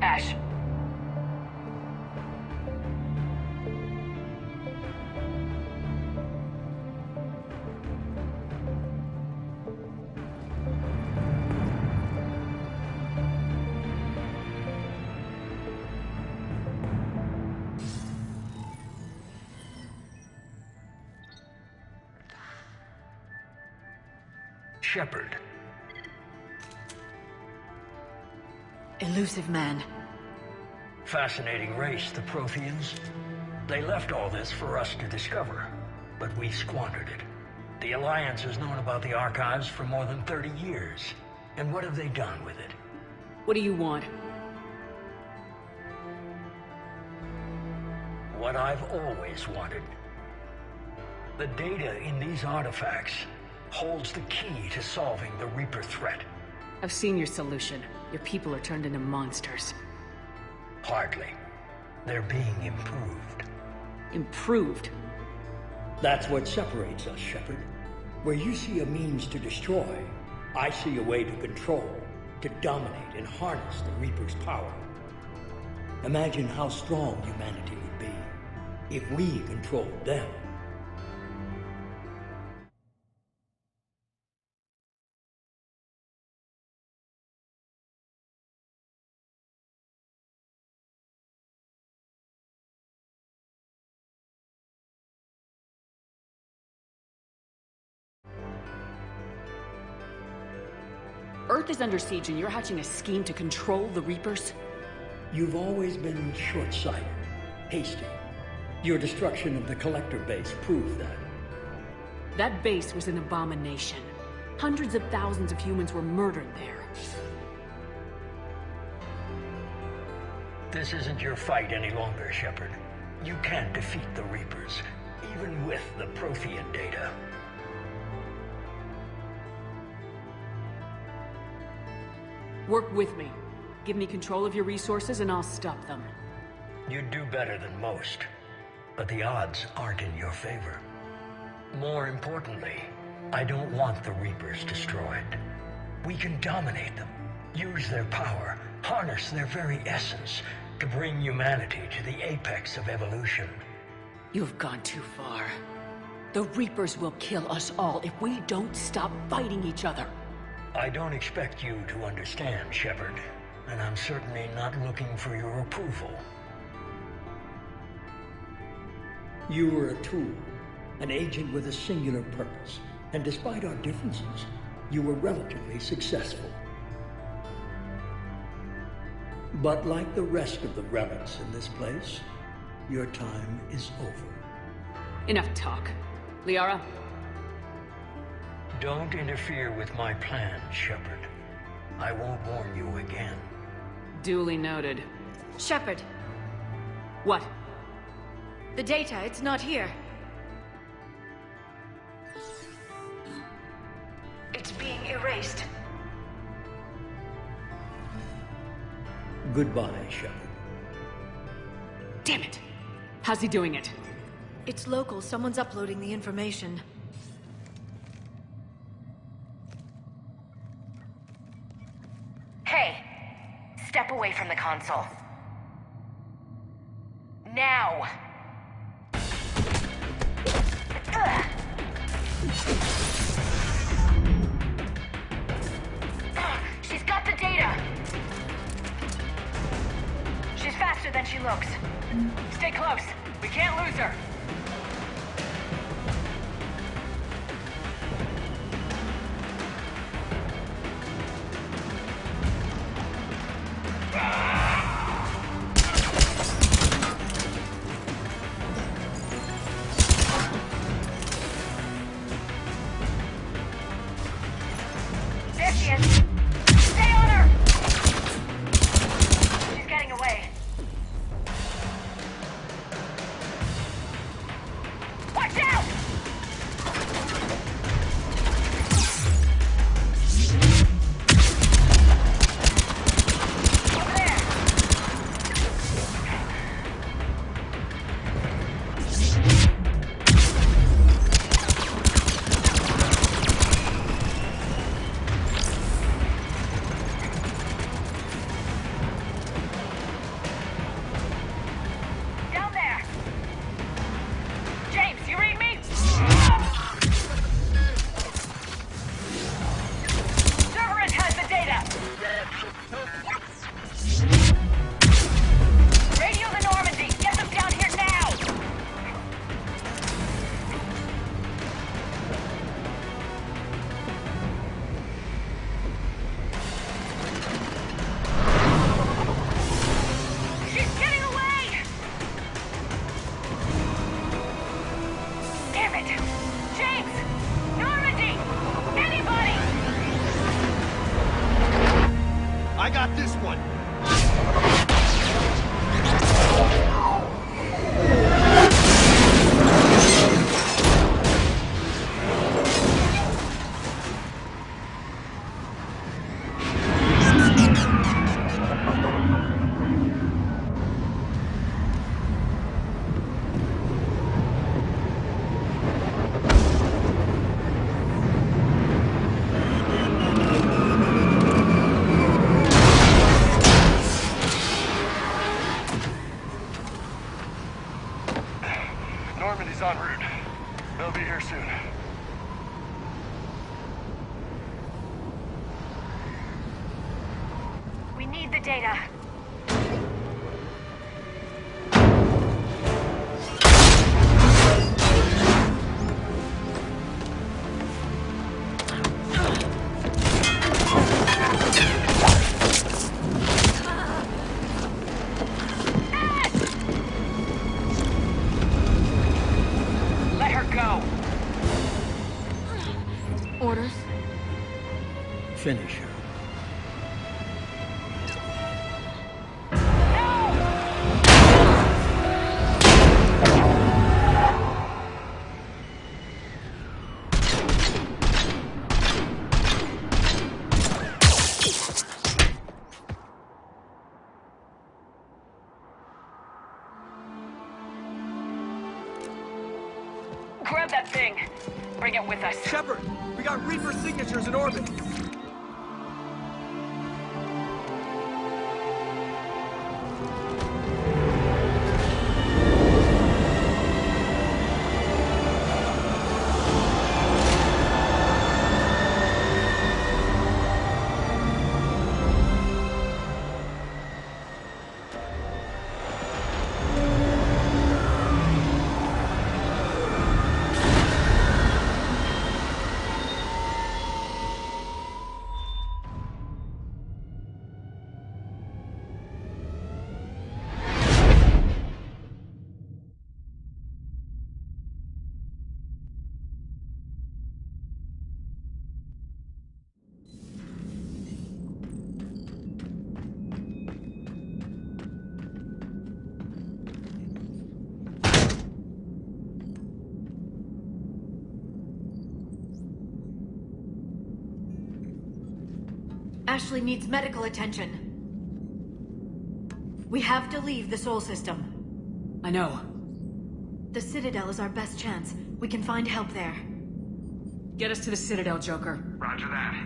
Ash. Shepard. Elusive man. Fascinating race, the Protheans. They left all this for us to discover, but we squandered it. The Alliance has known about the archives for more than 30 years. And what have they done with it? What do you want? What I've always wanted. The data in these artifacts holds the key to solving the Reaper threat. I've seen your solution. Your people are turned into monsters. Hardly. They're being improved. Improved? That's what separates us, Shepard. Where you see a means to destroy, I see a way to control, to dominate and harness the Reaper's power. Imagine how strong humanity would be if we controlled them. Earth is under siege and you're hatching a scheme to control the Reapers? You've always been short-sighted, hasty. Your destruction of the Collector base proved that. That base was an abomination. Hundreds of thousands of humans were murdered there. This isn't your fight any longer, Shepard. You can't defeat the Reapers, even with the Prothean data. Work with me. Give me control of your resources and I'll stop them. You'd do better than most, but the odds aren't in your favor. More importantly, I don't want the Reapers destroyed. We can dominate them, use their power, harness their very essence to bring humanity to the apex of evolution. You've gone too far. The Reapers will kill us all if we don't stop fighting each other. I don't expect you to understand, Shepard, and I'm certainly not looking for your approval. You were a tool, an agent with a singular purpose, and despite our differences, you were relatively successful. But like the rest of the relics in this place, your time is over. Enough talk. Liara? Don't interfere with my plans, Shepard. I won't warn you again. Duly noted. Shepard, What? the data, it's not here. It's being erased. Goodbye, Shepard. Damn it! How's he doing it? It's local. Someone's uploading the information. Hey! Step away from the console. Now! Ugh. She's got the data! She's faster than she looks. Stay close. We can't lose her. There she is. Stay on her! She's getting away. Watch out! Over there! Down there! James, you read me? Cerberus has the data! Radio the Normandy! Get them down here now! She's getting away! Damn it! James! Normandy! Anybody! I got this one. Normandy's en route. They'll be here soon. We need the data. Let her go. Orders? Finish her. Grab that thing. Bring it with us. Shepard, we got Reaper signatures in orbit. Ashley needs medical attention. We have to leave the Sol system. I know. The Citadel is our best chance. We can find help there. Get us to the Citadel, Joker. Roger that.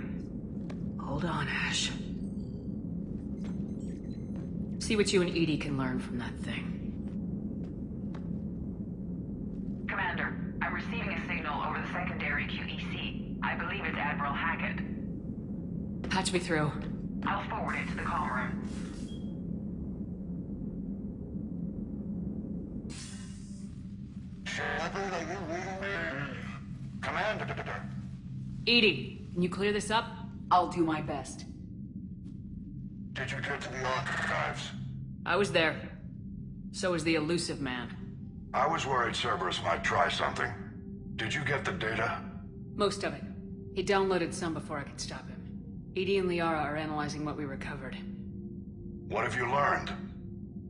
Hold on, Ash. See what you and Edie can learn from that thing. Commander, I'm receiving a signal over the secondary QEC. I believe it's Admiral Hackett. Patch me through. I'll forward it to the comm room. Commander. Edie, can you clear this up? I'll do my best. Did you get to the archives? I was there. So was the elusive man. I was worried Cerberus might try something. Did you get the data? Most of it. He downloaded some before I could stop him. Edie and Liara are analyzing what we recovered. What have you learned?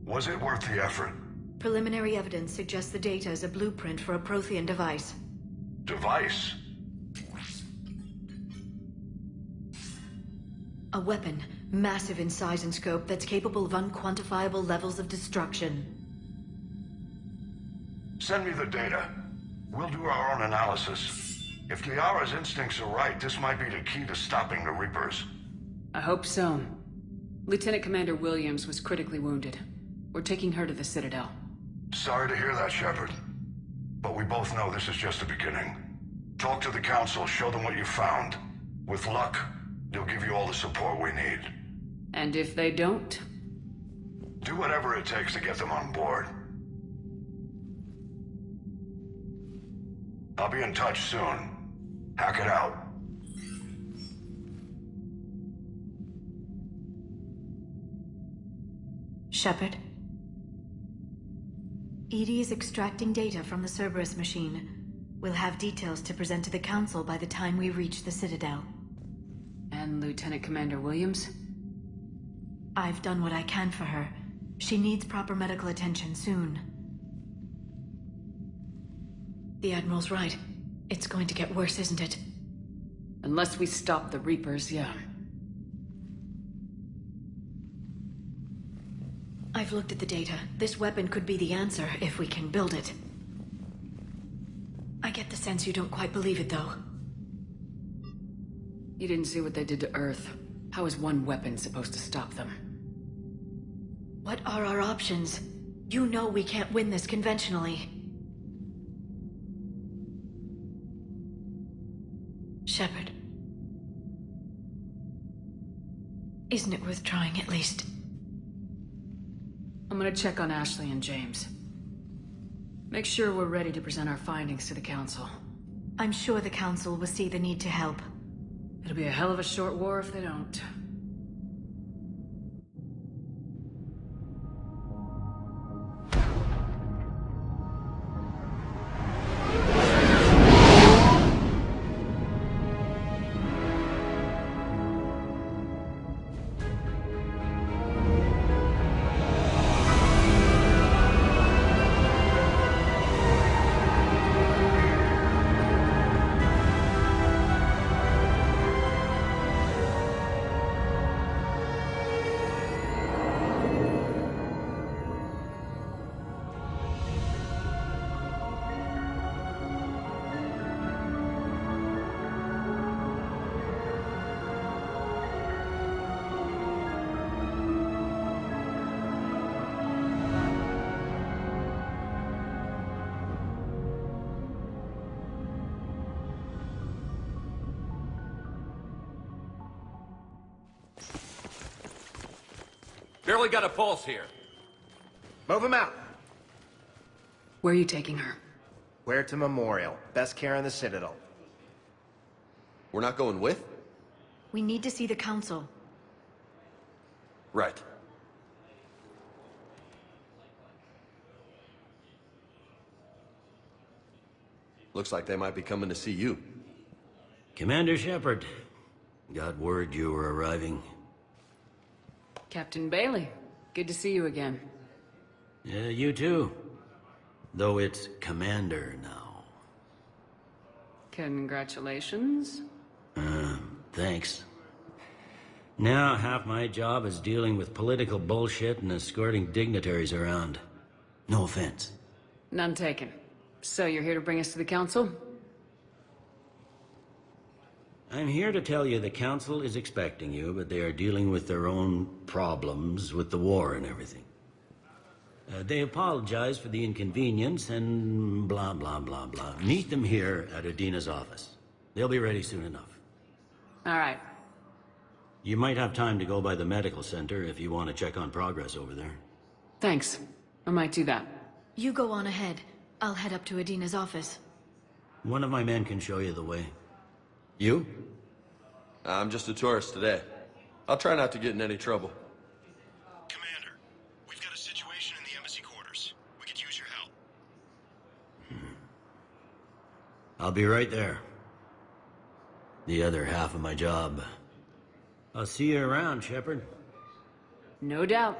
Was it worth the effort? Preliminary evidence suggests the data is a blueprint for a Prothean device. Device? A weapon, massive in size and scope, that's capable of unquantifiable levels of destruction. Send me the data. We'll do our own analysis. If Liara's instincts are right, this might be the key to stopping the Reapers. I hope so. Lieutenant Commander Williams was critically wounded. We're taking her to the Citadel. Sorry to hear that, Shepard. But we both know this is just the beginning. Talk to the Council, show them what you found. With luck, they'll give you all the support we need. And if they don't? Do whatever it takes to get them on board. I'll be in touch soon. Hack it out. Shepard? Edie is extracting data from the Cerberus machine. We'll have details to present to the Council by the time we reach the Citadel. And Lieutenant Commander Williams? I've done what I can for her. She needs proper medical attention soon. The Admiral's right. It's going to get worse, isn't it? Unless we stop the Reapers, yeah. I've looked at the data. This weapon could be the answer if we can build it. I get the sense you don't quite believe it, though. You didn't see what they did to Earth. How is one weapon supposed to stop them? What are our options? You know we can't win this conventionally. Shepard. Isn't it worth trying at least? I'm gonna check on Ashley and James. Make sure we're ready to present our findings to the Council. I'm sure the Council will see the need to help. It'll be a hell of a short war if they don't. Barely got a pulse here. Move him out. Where are you taking her? Where to Memorial. Best care in the Citadel. We're not going with? We need to see the Council. Right. Looks like they might be coming to see you. Commander Shepard, got word you were arriving. Captain Bailey, good to see you again. Yeah, you too. Though it's Commander now. Congratulations. Thanks. Now half my job is dealing with political bullshit and escorting dignitaries around. No offense. None taken. So you're here to bring us to the council? I'm here to tell you the council is expecting you, but they are dealing with their own problems with the war and everything. They apologize for the inconvenience and blah, blah, blah, blah. Meet them here at Adina's office. They'll be ready soon enough. All right. You might have time to go by the medical center if you want to check on progress over there. Thanks. I might do that. You go on ahead. I'll head up to Adina's office. One of my men can show you the way. You? I'm just a tourist today. I'll try not to get in any trouble. Commander, we've got a situation in the embassy quarters. We could use your help. I'll be right there. The other half of my job. I'll see you around, Shepard. No doubt.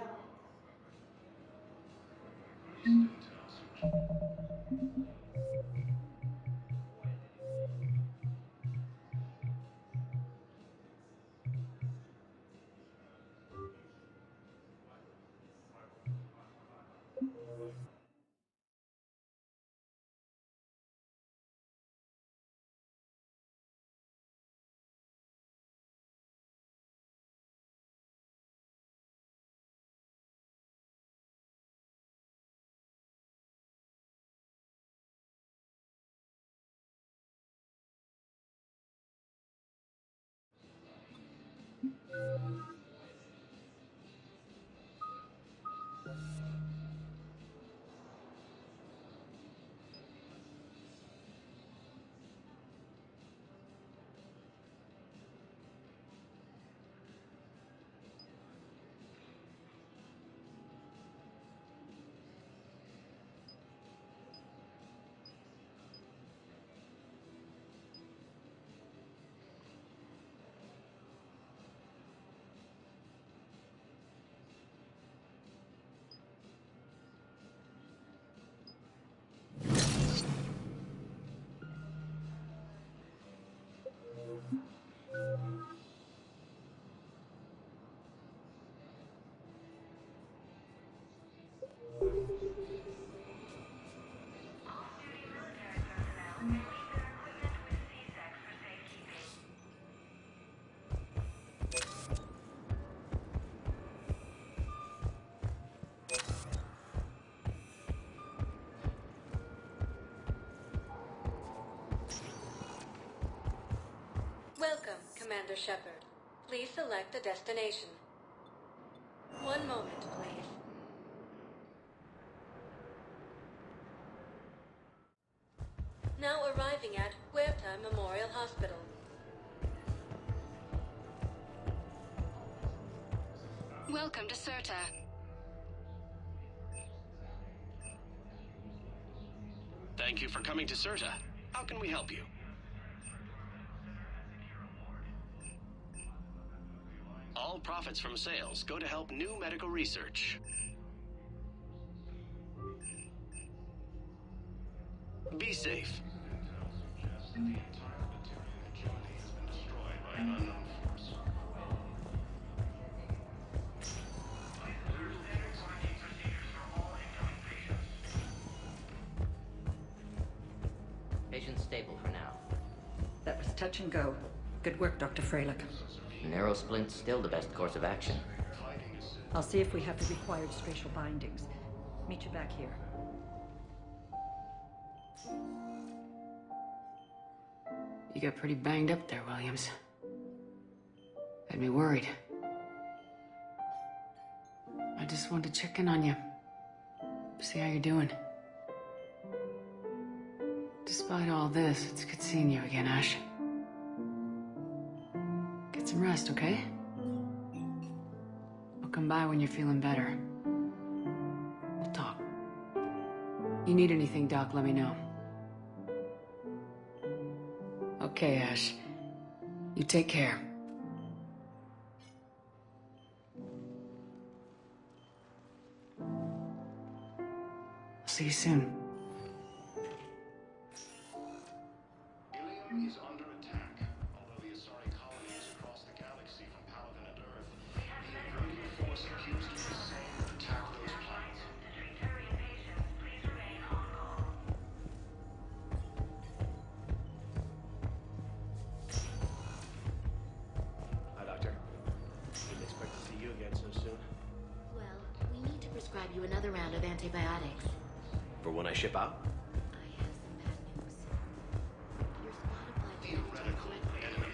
Welcome, Commander Shepard. Please select a destination. One moment, please. Now arriving at Huerta Memorial Hospital. Welcome to Sirta. Thank you for coming to Sirta. How can we help you? All profits from sales go to help new medical research. Be safe. The entire material hegemony has been destroyed by an unknown force. Patient's stable for now. That was touch and go. Good work, Dr. Freilich. Narrow splint's still the best course of action. I'll see if we have the required spatial bindings. Meet you back here. You got pretty banged up there, Williams. Had me worried. I just wanted to check in on you. See how you're doing. Despite all this, it's good seeing you again, Ash. Get some rest, okay? I'll come by when you're feeling better. We'll talk. You need anything, Doc, let me know. Okay, Ash. You take care. I'll see you soon. Ilium is under attack, although the Asari colonies across the galaxy from Paladin and Earth antibiotics. For when I ship out? I have some bad news. Your squad applied Theoretical enemy.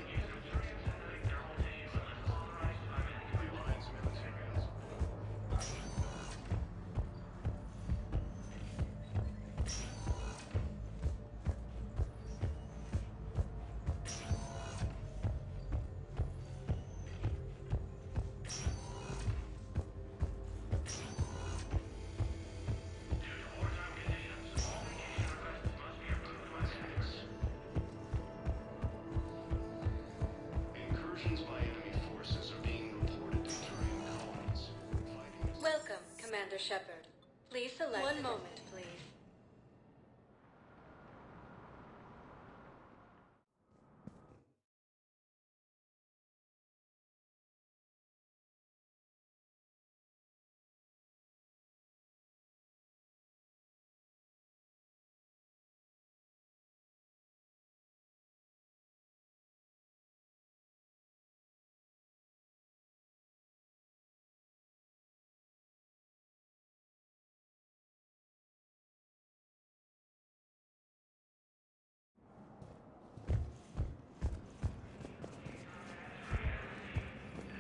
Incursions by enemy forces are being reported entering colonies. Welcome, Commander Shepard. Please select... One moment, please.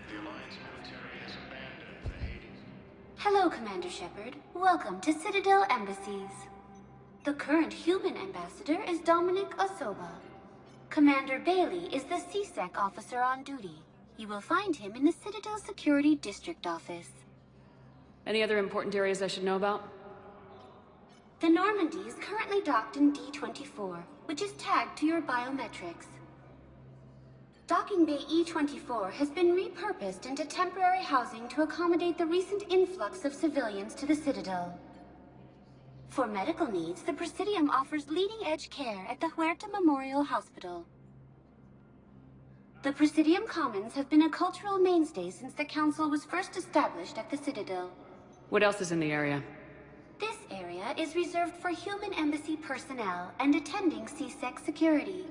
The Alliance military has abandoned the Hades. Hello, Commander Shepard. Welcome to Citadel Embassies. The current human ambassador is Dominic Osoba. Commander Bailey is the CSEC officer on duty. You will find him in the Citadel Security District office. Any other important areas I should know about? The Normandy is currently docked in D-24, which is tagged to your biometrics. Docking Bay E-24 has been repurposed into temporary housing to accommodate the recent influx of civilians to the Citadel. For medical needs, the Presidium offers leading-edge care at the Huerta Memorial Hospital. The Presidium Commons have been a cultural mainstay since the Council was first established at the Citadel. What else is in the area? This area is reserved for human embassy personnel and attending CSEC security.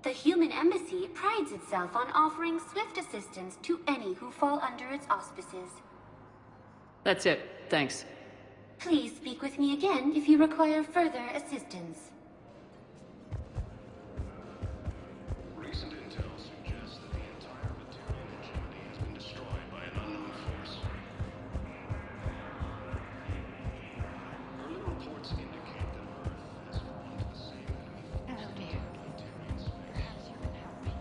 The human embassy prides itself on offering swift assistance to any who fall under its auspices. That's it. Thanks. Please speak with me again if you require further assistance. Recent intel suggests that the entire material hegemony has been destroyed by an unknown force. Early reports indicate that Earth has fallen to the same enemy. Hello, dear. Perhaps you can help me.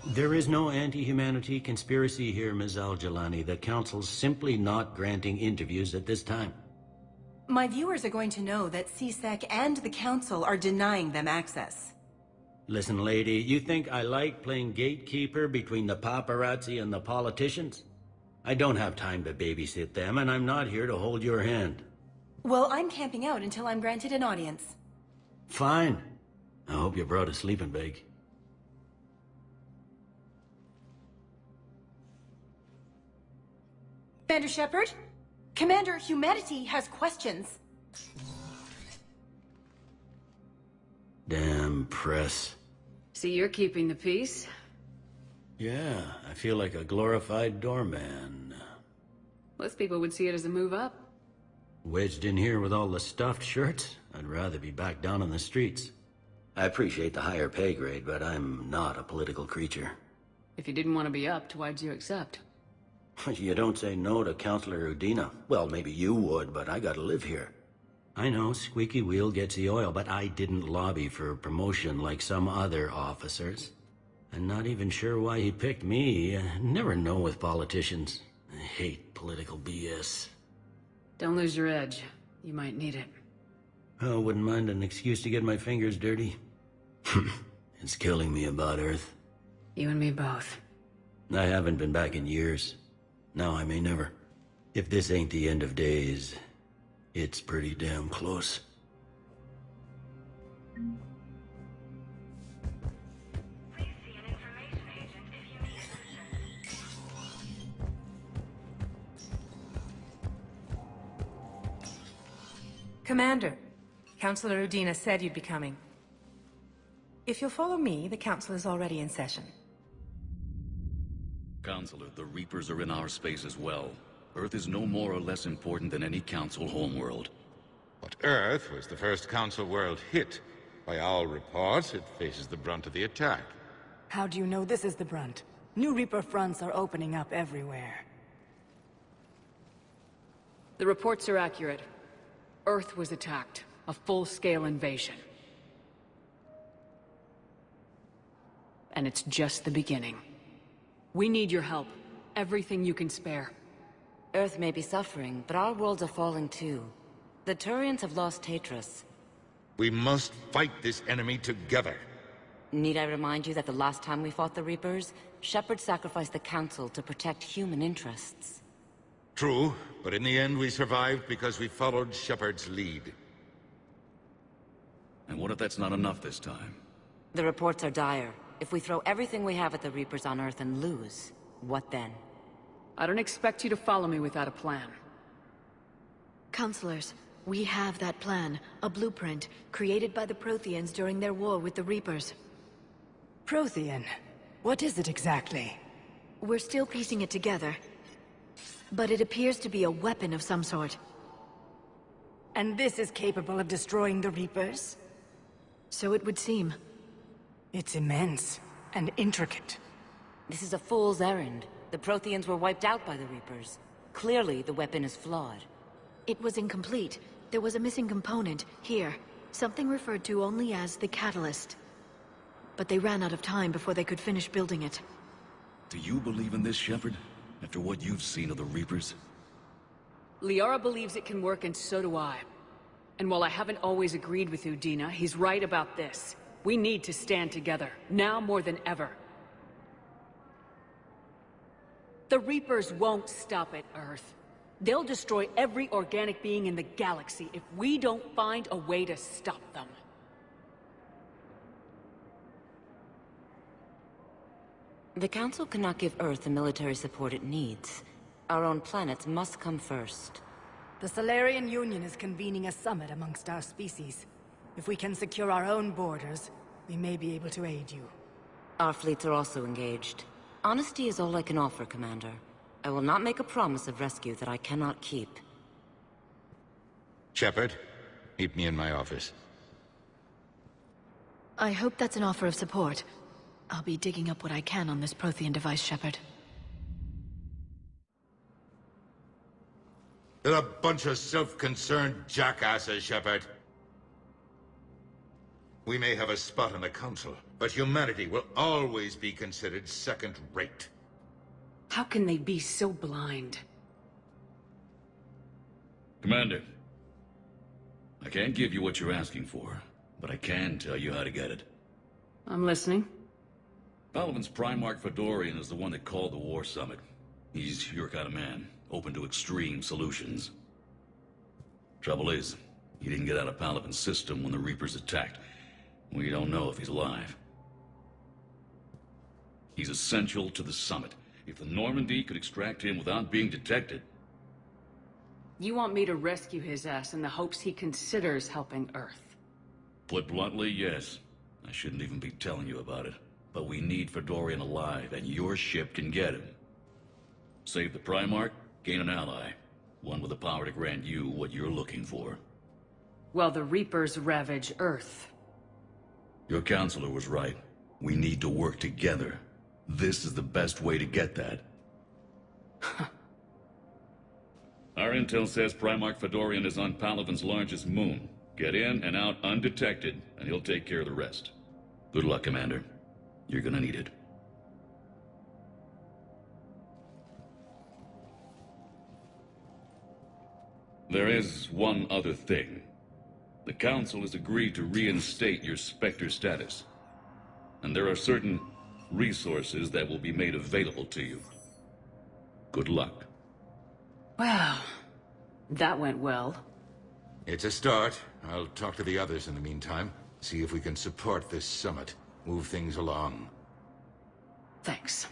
There is no anti-humanity conspiracy here, Ms. Al-Jalani. The Council's simply not granting interviews at this time. My viewers are going to know that CSEC and the Council are denying them access. Listen, lady, you think I like playing gatekeeper between the paparazzi and the politicians? I don't have time to babysit them, and I'm not here to hold your hand. Well, I'm camping out until I'm granted an audience. Fine. I hope you brought a sleeping bag. Commander Shepard? Commander Humanity has questions. Damn press. See, you're keeping the peace. Yeah, I feel like a glorified doorman. Most people would see it as a move up. Wedged in here with all the stuffed shirts? I'd rather be back down on the streets. I appreciate the higher pay grade, but I'm not a political creature. If you didn't want to be upped, why'd you accept? You don't say no to Counselor Udina. Well, maybe you would, but I gotta live here. I know, squeaky wheel gets the oil, but I didn't lobby for promotion like some other officers. I'm not even sure why he picked me. I never know with politicians. I hate political BS. Don't lose your edge. You might need it. Oh, wouldn't mind an excuse to get my fingers dirty. It's killing me about Earth. You and me both. I haven't been back in years. Now I may never. If this ain't the end of days, it's pretty damn close. Please see an information agent if you need assistance. Commander, Councillor Udina said you'd be coming. If you'll follow me, the council is already in session. Counselor, the Reapers are in our space as well. Earth is no more or less important than any Council homeworld. But Earth was the first Council world hit. By all reports, it faces the brunt of the attack. How do you know this is the brunt? New Reaper fronts are opening up everywhere. The reports are accurate. Earth was attacked. A full-scale invasion. And it's just the beginning. We need your help. Everything you can spare. Earth may be suffering, but our worlds are falling too. The Turians have lost Tatris. We must fight this enemy together. Need I remind you that the last time we fought the Reapers, Shepard sacrificed the Council to protect human interests? True, but in the end we survived because we followed Shepard's lead. And what if that's not enough this time? The reports are dire. If we throw everything we have at the Reapers on Earth and lose, what then? I don't expect you to follow me without a plan. Counselors, we have that plan. A blueprint, created by the Protheans during their war with the Reapers. Prothean? What is it exactly? We're still piecing it together. But it appears to be a weapon of some sort. And this is capable of destroying the Reapers? So it would seem. It's immense and intricate. This is a fool's errand. The Protheans were wiped out by the Reapers. Clearly, the weapon is flawed. It was incomplete. There was a missing component, here. Something referred to only as the catalyst. But they ran out of time before they could finish building it. Do you believe in this, Shepard? After what you've seen of the Reapers? Liara believes it can work, and so do I. And while I haven't always agreed with Udina, he's right about this. We need to stand together, now more than ever. The Reapers won't stop at Earth. They'll destroy every organic being in the galaxy if we don't find a way to stop them. The Council cannot give Earth the military support it needs. Our own planets must come first. The Solarian Union is convening a summit amongst our species. If we can secure our own borders, we may be able to aid you. Our fleets are also engaged. Honesty is all I can offer, Commander. I will not make a promise of rescue that I cannot keep. Shepard, meet me in my office. I hope that's an offer of support. I'll be digging up what I can on this Prothean device, Shepard. They're a bunch of self-concerned jackasses, Shepard. We may have a spot in the Council, but humanity will always be considered second-rate. How can they be so blind? Commander, I can't give you what you're asking for, but I can tell you how to get it. I'm listening. Palaven's Primarch Fedorian is the one that called the War Summit. He's your kind of man, open to extreme solutions. Trouble is, he didn't get out of Palaven's system when the Reapers attacked. We don't know if he's alive. He's essential to the summit. If the Normandy could extract him without being detected... You want me to rescue his ass in the hopes he considers helping Earth? Put bluntly, yes. I shouldn't even be telling you about it. But we need Fedorian alive, and your ship can get him. Save the Primarch, gain an ally. One with the power to grant you what you're looking for. While the Reapers ravage Earth. Your counselor was right. We need to work together. This is the best way to get that. Our intel says Primarch Fedorian is on Palaven's largest moon. Get in and out undetected, and he'll take care of the rest. Good luck, Commander. You're gonna need it. There is one other thing. The Council has agreed to reinstate your Spectre status. And there are certain resources that will be made available to you. Good luck. Well, that went well. It's a start. I'll talk to the others in the meantime. See if we can support this summit. Move things along. Thanks.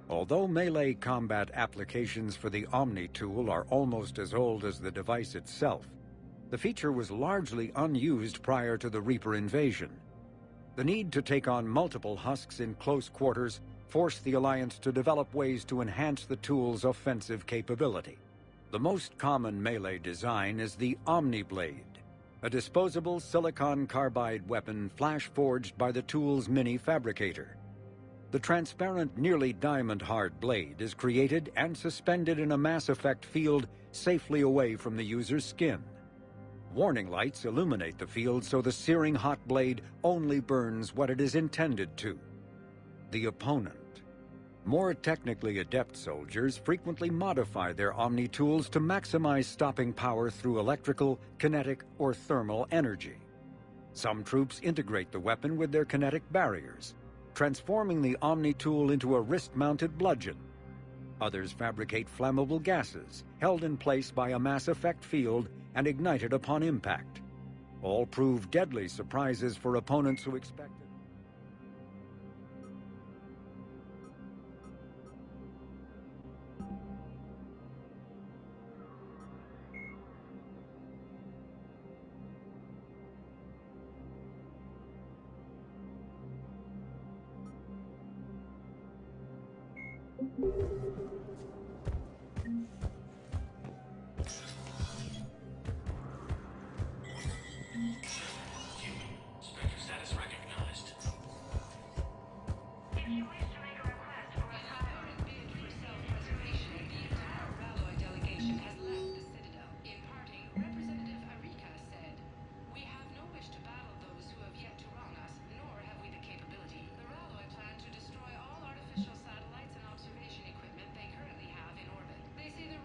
Although melee combat applications for the Omni tool are almost as old as the device itself, the feature was largely unused prior to the Reaper invasion. The need to take on multiple husks in close quarters forced the Alliance to develop ways to enhance the tool's offensive capability. The most common melee design is the Omni Blade, a disposable silicon carbide weapon flash-forged by the tool's mini-fabricator. The transparent, nearly diamond-hard blade is created and suspended in a mass effect field safely away from the user's skin. Warning lights illuminate the field so the searing hot blade only burns what it is intended to: the opponent. More technically adept soldiers frequently modify their Omni tools to maximize stopping power through electrical, kinetic, or thermal energy. Some troops integrate the weapon with their kinetic barriers, transforming the Omni tool into a wrist-mounted bludgeon. Others fabricate flammable gases, held in place by a mass effect field and ignited upon impact. All prove deadly surprises for opponents who expect it. Spectre status recognized. If you wish to make a request for a current bid for self-preservation, the entire Ralloy delegation has left the Citadel. In parting, Representative Arika said, "We have no wish to battle those who have yet to wrong us, nor have we the capability. The Ralloy plan to destroy all artificial satellites and observation equipment they currently have in orbit. They say the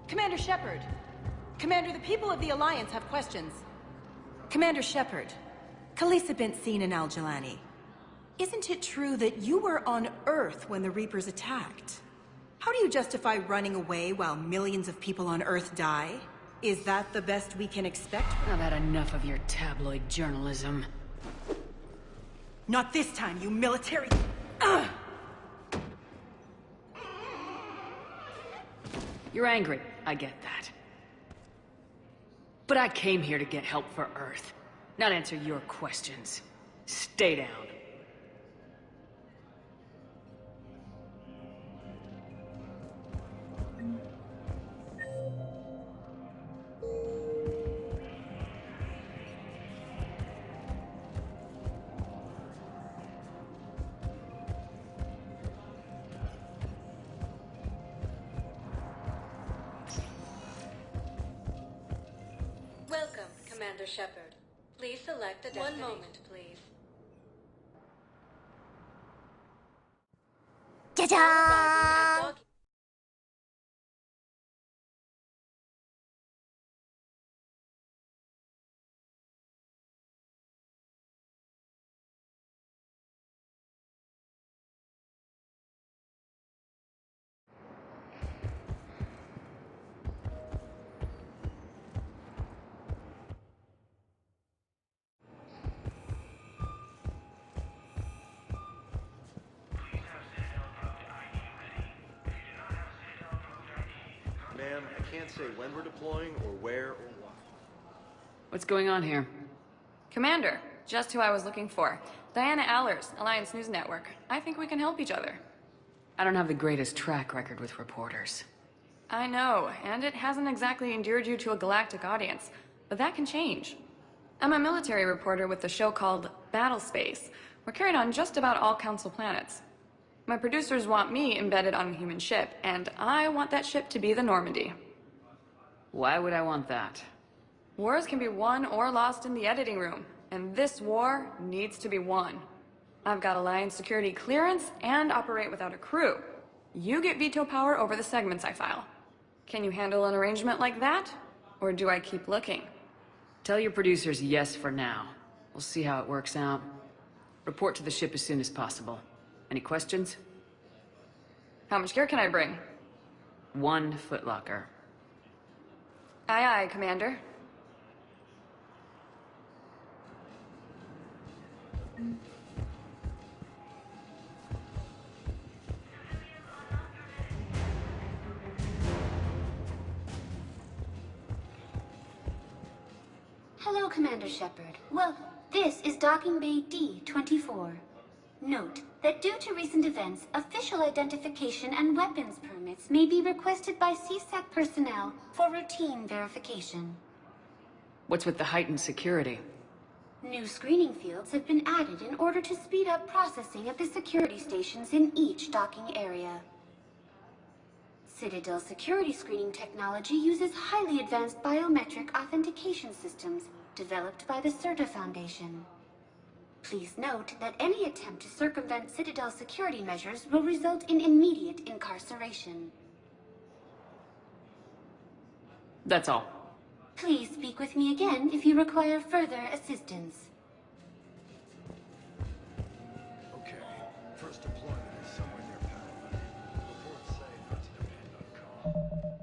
Commander Shepard! Commander, the people of the Alliance have questions. Commander Shepard, Khaleesi bint seen in Al-Jalani. Isn't it true that you were on Earth when the Reapers attacked? How do you justify running away while millions of people on Earth die? Is that the best we can expect? I've had enough of your tabloid journalism. Not this time, you military... You're angry, I get that. But I came here to get help for Earth, not answer your questions. Stay down. Welcome, Commander Shepard. Please select a destination. 1 moment, please. Ta-da! Ma'am, I can't say when we're deploying or where or why. What's going on here? Commander, just who I was looking for. Diana Allers, Alliance News Network. I think we can help each other. I don't have the greatest track record with reporters. I know, and it hasn't exactly endeared you to a galactic audience, but that can change. I'm a military reporter with a show called Battle Space. We're carried on just about all Council planets. My producers want me embedded on a human ship, and I want that ship to be the Normandy. Why would I want that? Wars can be won or lost in the editing room, and this war needs to be won. I've got Alliance security clearance and operate without a crew. You get veto power over the segments I file. Can you handle an arrangement like that? Or do I keep looking? Tell your producers yes for now. We'll see how it works out. Report to the ship as soon as possible. Any questions? How much gear can I bring? 1 footlocker. Aye, aye, Commander. Hello, Commander Shepard. Well, this is Docking Bay D-24. Note that due to recent events, official identification and weapons permits may be requested by CSAC personnel for routine verification. What's with the heightened security? New screening fields have been added in order to speed up processing at the security stations in each docking area. Citadel security screening technology uses highly advanced biometric authentication systems developed by the Sirta Foundation. Please note that any attempt to circumvent Citadel security measures will result in immediate incarceration. That's all. Please speak with me again if you require further assistance. Okay, first deployment is somewhere near Panama. Reports say that's command.com.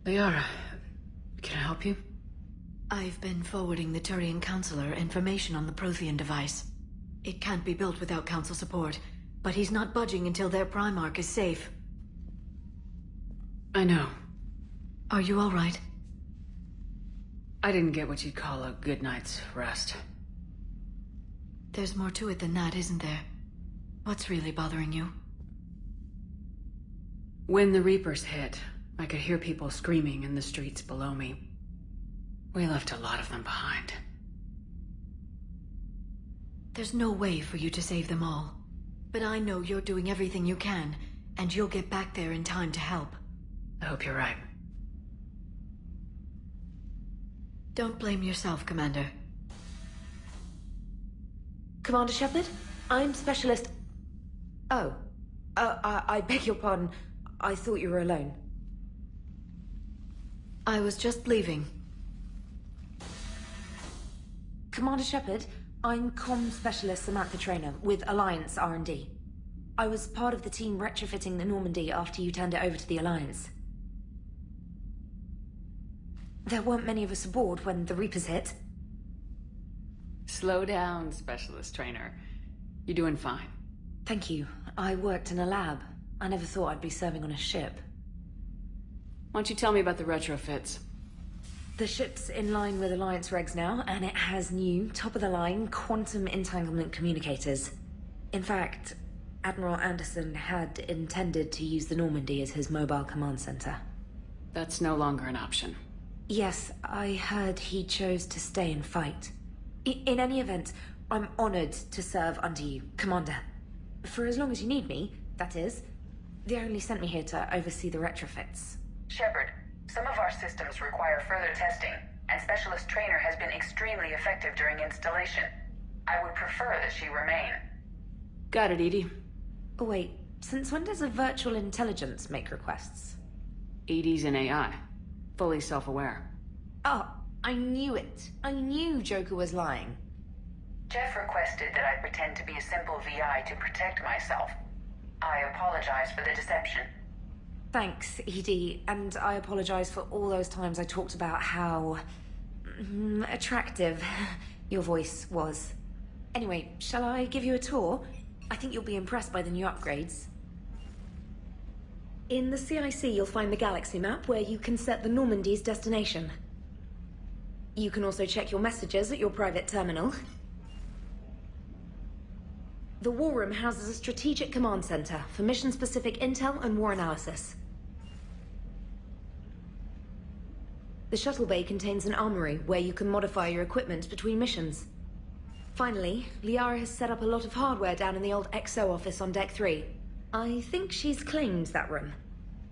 Liara, can I help you? I've been forwarding the Turian Counselor information on the Prothean device. It can't be built without Council support, but he's not budging until their Primarch is safe. I know. Are you all right? I didn't get what you'd call a good night's rest. There's more to it than that, isn't there? What's really bothering you? When the Reapers hit, I could hear people screaming in the streets below me. We left a lot of them behind. There's no way for you to save them all. But I know you're doing everything you can, and you'll get back there in time to help. I hope you're right. Don't blame yourself, Commander. Commander Shepard? I'm Specialist... Oh. I beg your pardon. I thought you were alone. I was just leaving. Commander Shepard, I'm Comm Specialist Samantha Traynor with Alliance R&D. I was part of the team retrofitting the Normandy after you turned it over to the Alliance. There weren't many of us aboard when the Reapers hit. Slow down, Specialist Trainer. You're doing fine. Thank you. I worked in a lab. I never thought I'd be serving on a ship. Why don't you tell me about the retrofits? The ship's in line with Alliance regs now, and it has new, top-of-the-line, quantum entanglement communicators. In fact, Admiral Anderson had intended to use the Normandy as his mobile command center. That's no longer an option. Yes, I heard he chose to stay and fight. In any event, I'm honored to serve under you, Commander. For as long as you need me, that is. They only sent me here to oversee the retrofits. Shepard, some of our systems require further testing, and Specialist Trainer has been extremely effective during installation. I would prefer that she remain. Got it, EDI. Oh, wait. Since when does a virtual intelligence make requests? EDI's an AI. Fully self-aware. Oh, I knew it. I knew Joker was lying. Jeff requested that I pretend to be a simple VI to protect myself. I apologize for the deception. Thanks, EDI, and I apologize for all those times I talked about how... attractive your voice was. Anyway, shall I give you a tour? I think you'll be impressed by the new upgrades. In the CIC, you'll find the galaxy map where you can set the Normandy's destination. You can also check your messages at your private terminal. The War Room houses a strategic command center for mission-specific intel and war analysis. The shuttle bay contains an armory where you can modify your equipment between missions. Finally, Liara has set up a lot of hardware down in the old XO office on Deck 3. I think she's claimed that room.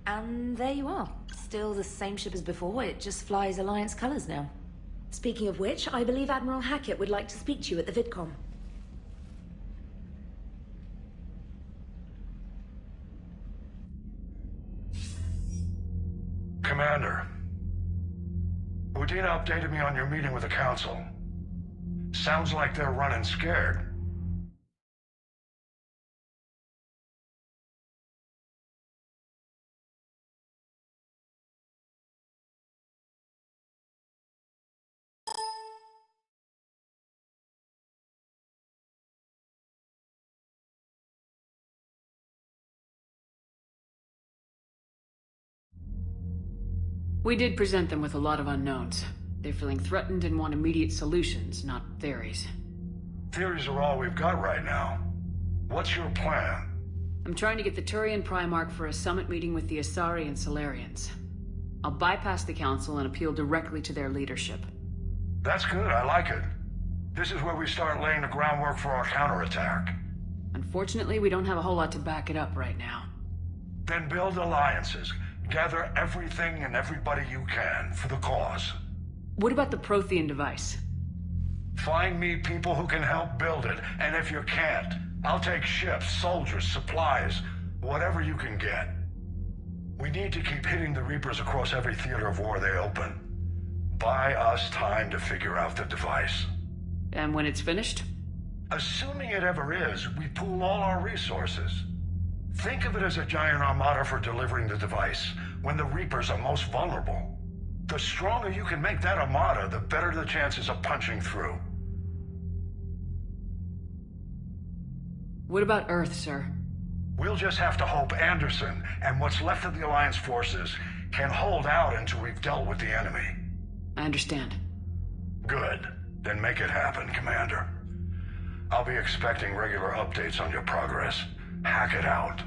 And there you are. Still the same ship as before, it just flies Alliance colors now. Speaking of which, I believe Admiral Hackett would like to speak to you at the VidCom. Commander, Udina updated me on your meeting with the Council. Sounds like they're running scared. We did present them with a lot of unknowns. They're feeling threatened and want immediate solutions, not theories. Theories are all we've got right now. What's your plan? I'm trying to get the Turian Primarch for a summit meeting with the Asari and Solarians. I'll bypass the Council and appeal directly to their leadership. That's good, I like it. This is where we start laying the groundwork for our counterattack. Unfortunately, we don't have a whole lot to back it up right now. Then build alliances. Gather everything and everybody you can for the cause. What about the Prothean device? Find me people who can help build it, and if you can't, I'll take ships, soldiers, supplies, whatever you can get. We need to keep hitting the Reapers across every theater of war they open. Buy us time to figure out the device. And when it's finished? Assuming it ever is, we pool all our resources. Think of it as a giant armada for delivering the device, when the Reapers are most vulnerable. The stronger you can make that armada, the better the chances of punching through. What about Earth, sir? We'll just have to hope Anderson and what's left of the Alliance forces can hold out until we've dealt with the enemy. I understand. Good. Then make it happen, Commander. I'll be expecting regular updates on your progress. Hack it out.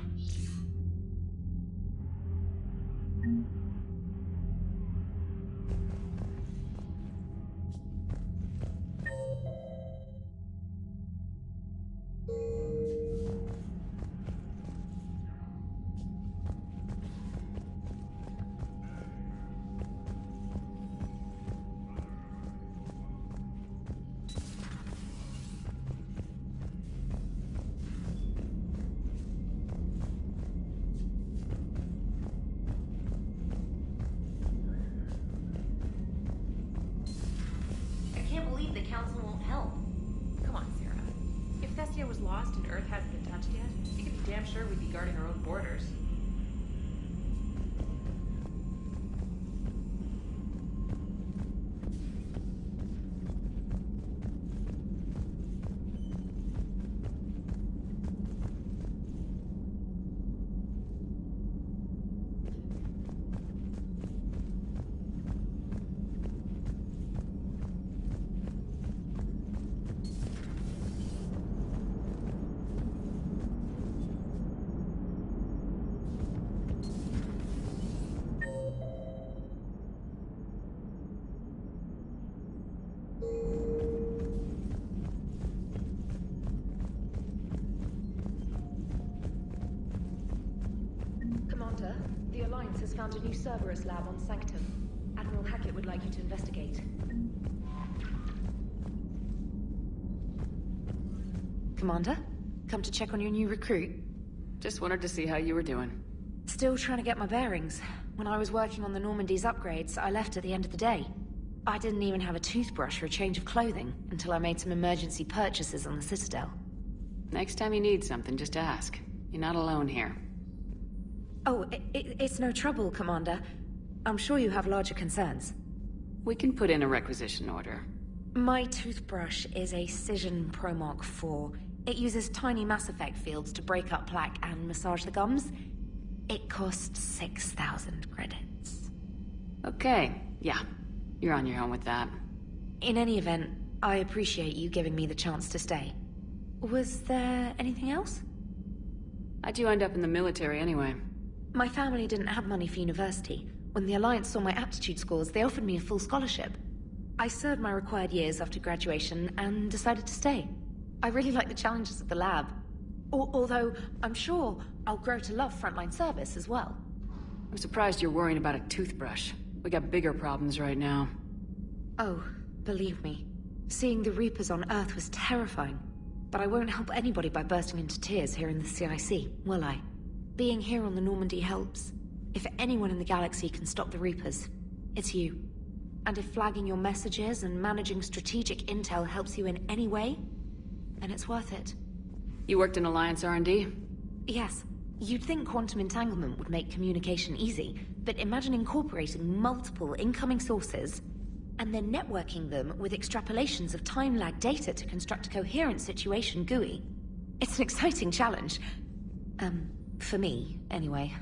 Was lost and Earth hadn't been touched yet, you can be damn sure we'd be guarding our own borders. Commander, the Alliance has found a new Cerberus lab on Sanctum. Admiral Hackett would like you to investigate. Commander, come to check on your new recruit. Just wanted to see how you were doing. Still trying to get my bearings. When I was working on the Normandy's upgrades, I left at the end of the day. I didn't even have a toothbrush or a change of clothing until I made some emergency purchases on the Citadel. Next time you need something, just ask. You're not alone here. Oh, it's no trouble, Commander. I'm sure you have larger concerns. We can put in a requisition order. My toothbrush is a Cision Pro Mark IV. It uses tiny Mass Effect fields to break up plaque and massage the gums. It costs 6,000 credits. Okay, yeah. You're on your own with that. In any event, I appreciate you giving me the chance to stay. Was there anything else? How'd you end up in the military anyway? My family didn't have money for university. When the Alliance saw my aptitude scores, they offered me a full scholarship. I served my required years after graduation and decided to stay. I really like the challenges of the lab. Although, I'm sure I'll grow to love frontline service as well. I'm surprised you're worrying about a toothbrush. We got bigger problems right now. Oh, believe me. Seeing the Reapers on Earth was terrifying. But I won't help anybody by bursting into tears here in the CIC, will I? Being here on the Normandy helps. If anyone in the galaxy can stop the Reapers, it's you. And if flagging your messages and managing strategic intel helps you in any way, then it's worth it. You worked in Alliance R&D? Yes. You'd think quantum entanglement would make communication easy, but imagine incorporating multiple incoming sources and then networking them with extrapolations of time-lag data to construct a coherent situation GUI. It's an exciting challenge. For me, anyway.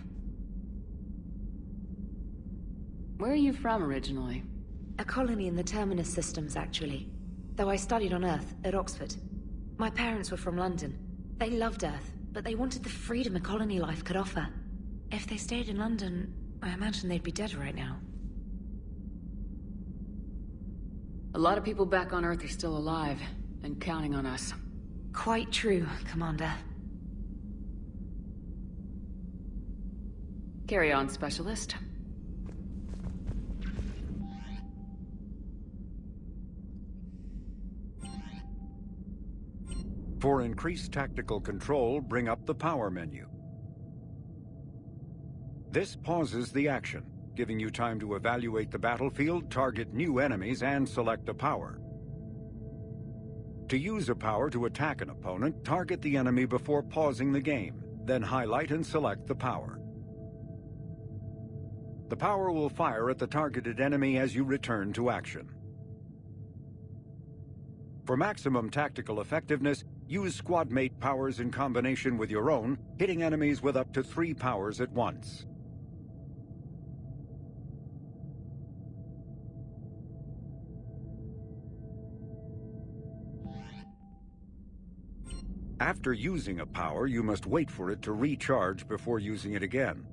Where are you from originally? A colony in the Terminus systems, actually. Though I studied on Earth, at Oxford. My parents were from London. They loved Earth, but they wanted the freedom a colony life could offer. If they stayed in London, I imagine they'd be dead right now. A lot of people back on Earth are still alive, and counting on us. Quite true, Commander. Carry on, Specialist. For increased tactical control, bring up the power menu. This pauses the action, giving you time to evaluate the battlefield, target new enemies, and select a power. To use a power to attack an opponent, target the enemy before pausing the game, then highlight and select the power. The power will fire at the targeted enemy as you return to action. For maximum tactical effectiveness, use squadmate powers in combination with your own, hitting enemies with up to 3 powers at once. After using a power, you must wait for it to recharge before using it again.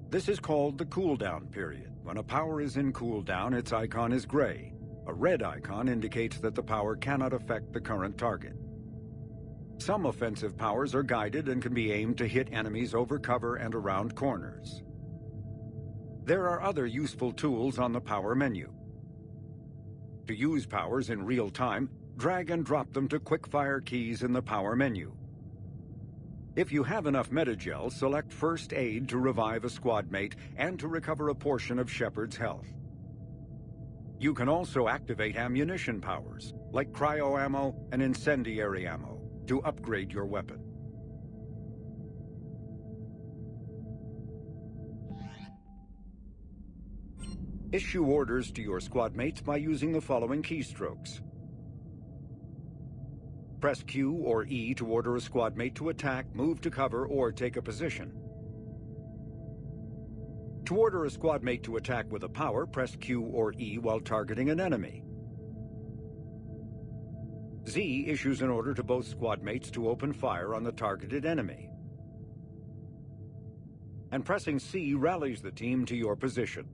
This is called the cooldown period. When a power is in cooldown, its icon is gray. A red icon indicates that the power cannot affect the current target. Some offensive powers are guided and can be aimed to hit enemies over cover and around corners. There are other useful tools on the power menu. To use powers in real time, drag and drop them to quick-fire keys in the power menu. If you have enough metagel, select First Aid to revive a squad mate and to recover a portion of Shepard's health. You can also activate ammunition powers, like cryo ammo and incendiary ammo, to upgrade your weapon. Issue orders to your squad mates by using the following keystrokes. Press Q or E to order a squad mate to attack, move to cover, or take a position. To order a squad mate to attack with a power, press Q or E while targeting an enemy. Z issues an order to both squad mates to open fire on the targeted enemy. And pressing C rallies the team to your position.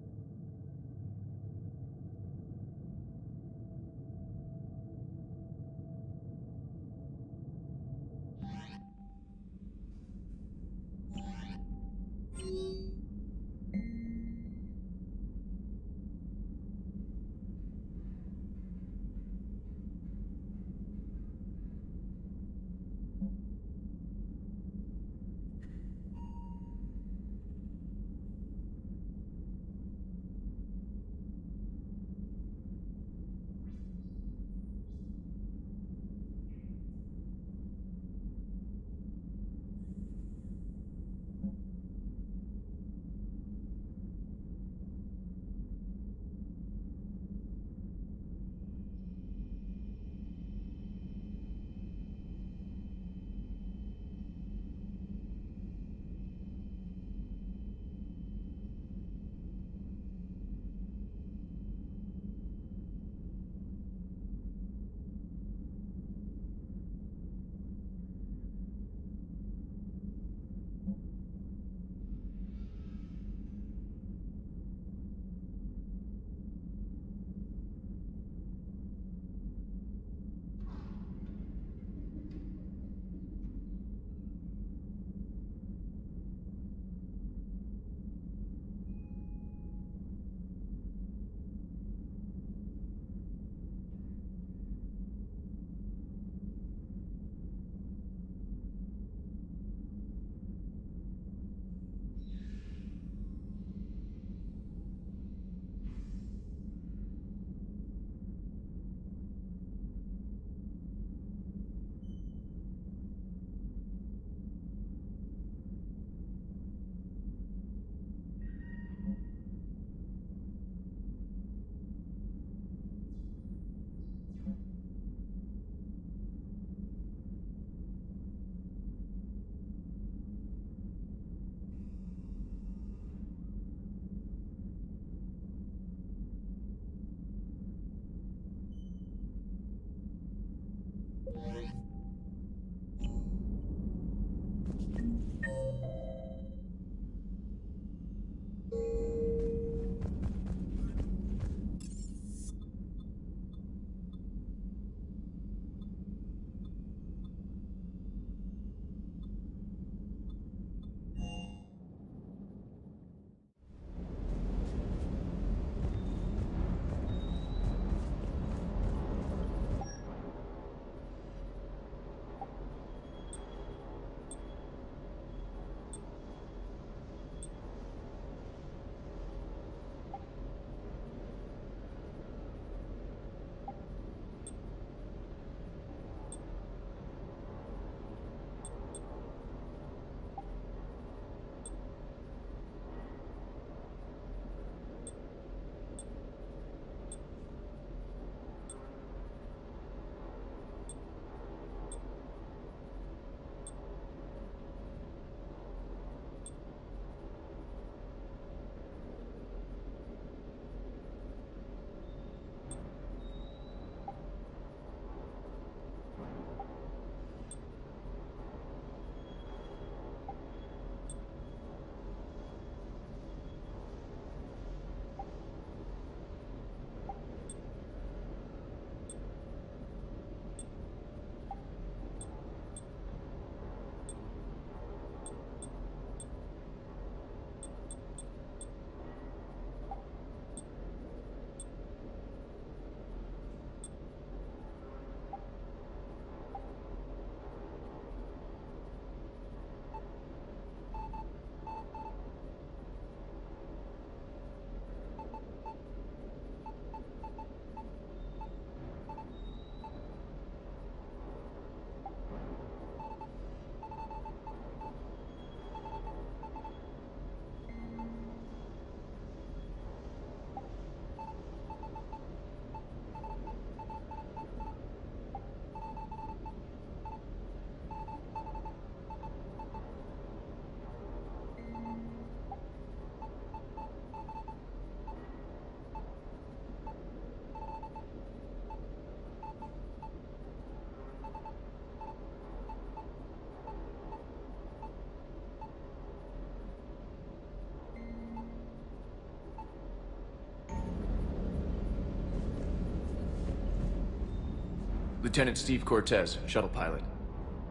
Lieutenant Steve Cortez, shuttle pilot.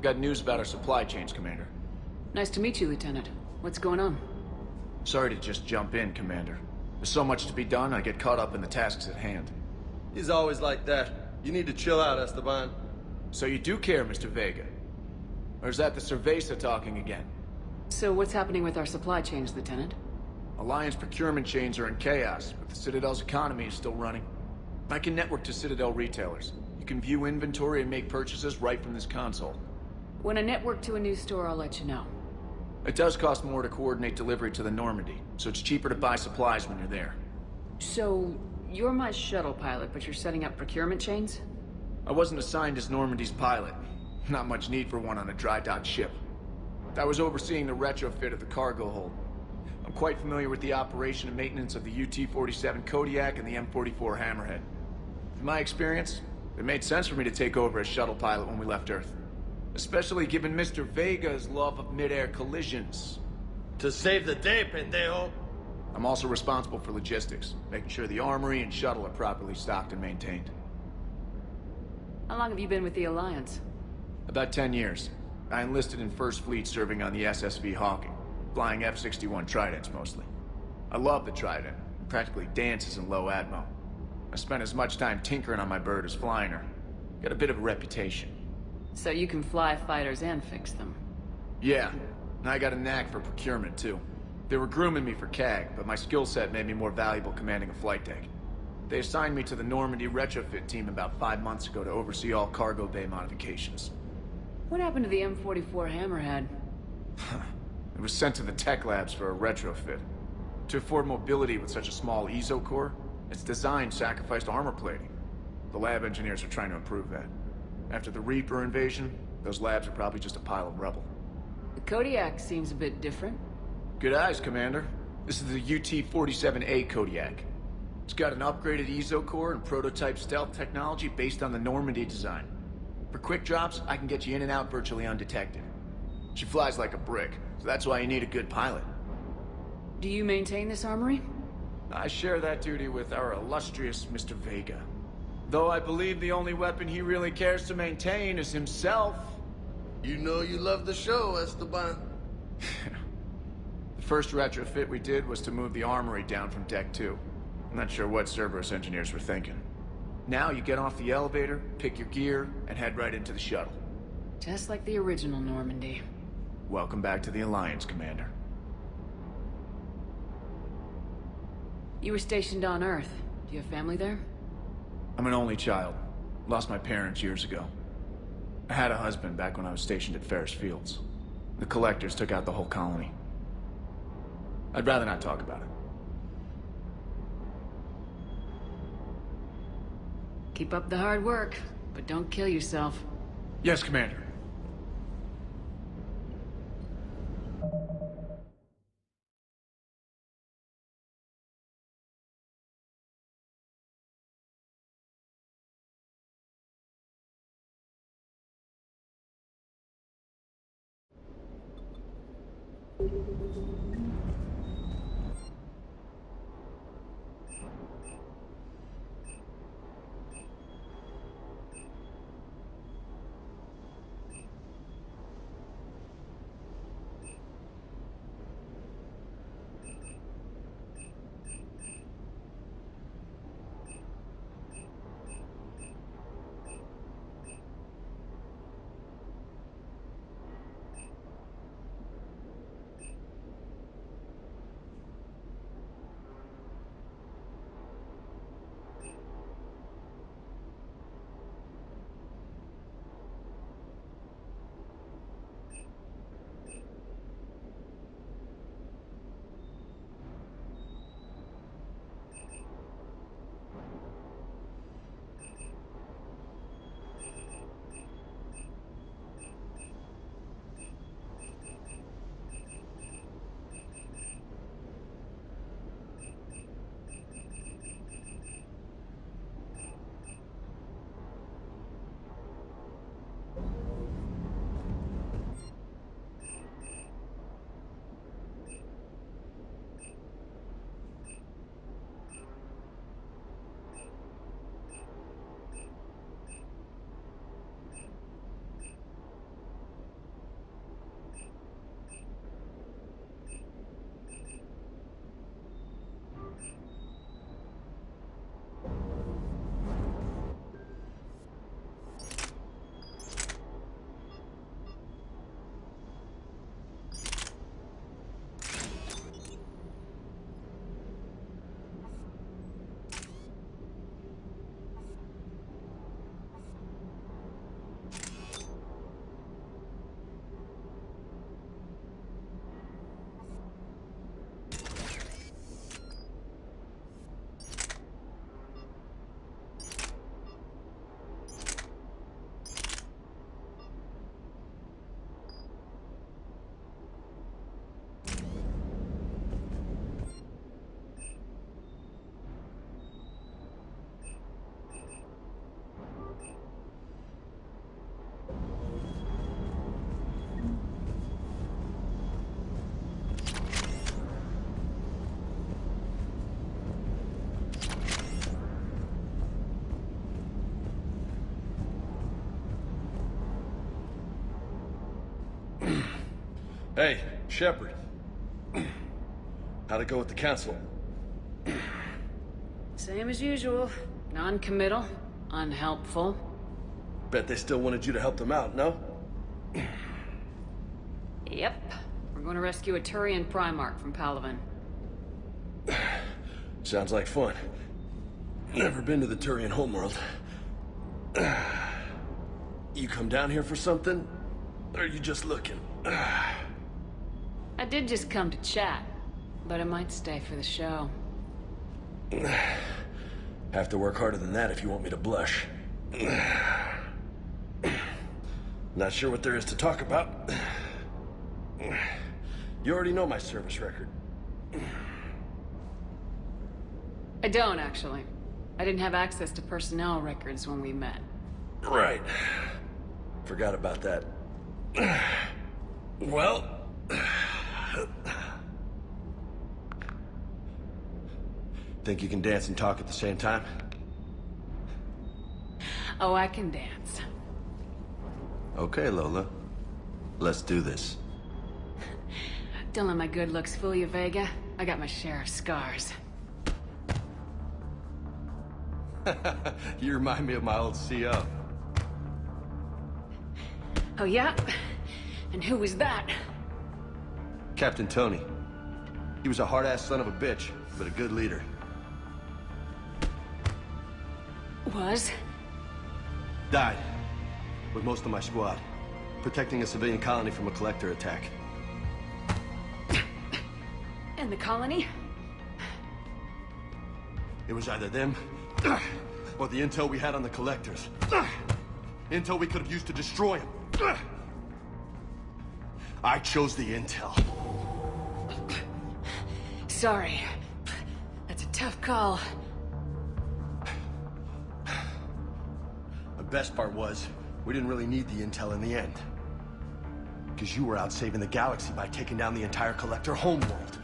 Got news about our supply chains, Commander. Nice to meet you, Lieutenant. What's going on? Sorry to just jump in, Commander. There's so much to be done, I get caught up in the tasks at hand. He's always like that. You need to chill out, Esteban. So you do care, Mr. Vega? Or is that the Cerveza talking again? So what's happening with our supply chains, Lieutenant? Alliance procurement chains are in chaos, but the Citadel's economy is still running. I can network to Citadel retailers. You can view inventory and make purchases right from this console. When I network to a new store, I'll let you know. It does cost more to coordinate delivery to the Normandy, so it's cheaper to buy supplies when you're there. So, you're my shuttle pilot, but you're setting up procurement chains? I wasn't assigned as Normandy's pilot. Not much need for one on a dry dock ship. I was overseeing the retrofit of the cargo hold. I'm quite familiar with the operation and maintenance of the UT-47 Kodiak and the M44 Hammerhead. In my experience, it made sense for me to take over as shuttle pilot when we left Earth. Especially given Mr. Vega's love of mid-air collisions. To save the day, pendejo! I'm also responsible for logistics, making sure the armory and shuttle are properly stocked and maintained. How long have you been with the Alliance? About 10 years. I enlisted in First Fleet serving on the SSV Hawking, flying F-61 Tridents mostly. I love the Trident, and practically dances in low atmo. I spent as much time tinkering on my bird as flying her. Got a bit of a reputation. So you can fly fighters and fix them? Yeah, and I got a knack for procurement too. They were grooming me for CAG, but my skill set made me more valuable commanding a flight deck. They assigned me to the Normandy retrofit team about 5 months ago to oversee all cargo bay modifications. What happened to the M44 Hammerhead? It was sent to the tech labs for a retrofit. To afford mobility with such a small ESO core, its design sacrificed armor plating. The lab engineers are trying to improve that. After the Reaper invasion, those labs are probably just a pile of rubble. The Kodiak seems a bit different. Good eyes, Commander. This is the UT-47A Kodiak. It's got an upgraded ESO core and prototype stealth technology based on the Normandy design. For quick drops, I can get you in and out virtually undetected. She flies like a brick, so that's why you need a good pilot. Do you maintain this armory? I share that duty with our illustrious Mr. Vega. Though I believe the only weapon he really cares to maintain is himself. You know you love the show, Esteban. The first retrofit we did was to move the armory down from Deck 2. I'm not sure what Cerberus engineers were thinking. Now you get off the elevator, pick your gear, and head right into the shuttle. Just like the original Normandy. Welcome back to the Alliance, Commander. You were stationed on Earth. Do you have family there? I'm an only child. Lost my parents years ago. I had a husband back when I was stationed at Ferris Fields. The Collectors took out the whole colony. I'd rather not talk about it. Keep up the hard work, but don't kill yourself. Yes, Commander. Hey, Shepard. How'd it go with the council? Same as usual. Non-committal, unhelpful. Bet they still wanted you to help them out, no? Yep. We're going to rescue a Turian Primarch from Palaven. Sounds like fun. Never been to the Turian homeworld. You come down here for something? Or are you just looking? I did just come to chat, but I might stay for the show. Have to work harder than that if you want me to blush. Not sure what there is to talk about. You already know my service record. I don't, actually. I didn't have access to personnel records when we met. Right. Forgot about that. Well... Think you can dance and talk at the same time? Oh, I can dance. Okay, Lola. Let's do this. Don't let my good looks fool you, Vega. I got my share of scars. You remind me of my old CO. Oh, yeah? And who was that? Captain Tony. He was a hard-ass son of a bitch, but a good leader. Was? Died. With most of my squad. Protecting a civilian colony from a collector attack. And the colony? It was either them, or the intel we had on the collectors. Intel we could have used to destroy them. I chose the intel. Sorry. That's a tough call. The best part was, we didn't really need the intel in the end. Because you were out saving the galaxy by taking down the entire collector homeworld.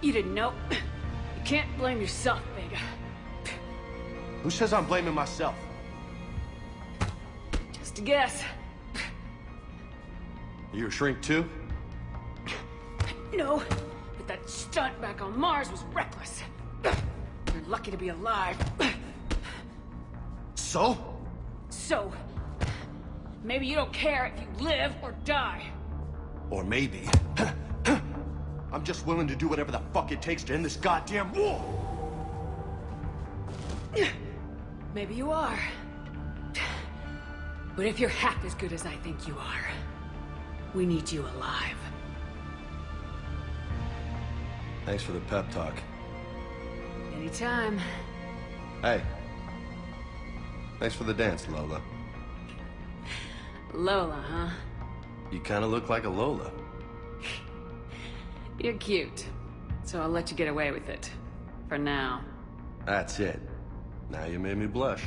You didn't know. You can't blame yourself, Vega. Who says I'm blaming myself? Just a guess. You a shrink too? No, but that stunt back on Mars was reckless. You're lucky to be alive. So? So, maybe you don't care if you live or die. Or maybe... I'm just willing to do whatever the fuck it takes to end this goddamn war! Maybe you are. But if you're half as good as I think you are, we need you alive. Thanks for the pep talk. Anytime. Hey. Thanks for the dance, Lola. Lola, huh? You kinda look like a Lola. You're cute, so I'll let you get away with it. For now. That's it. Now you made me blush.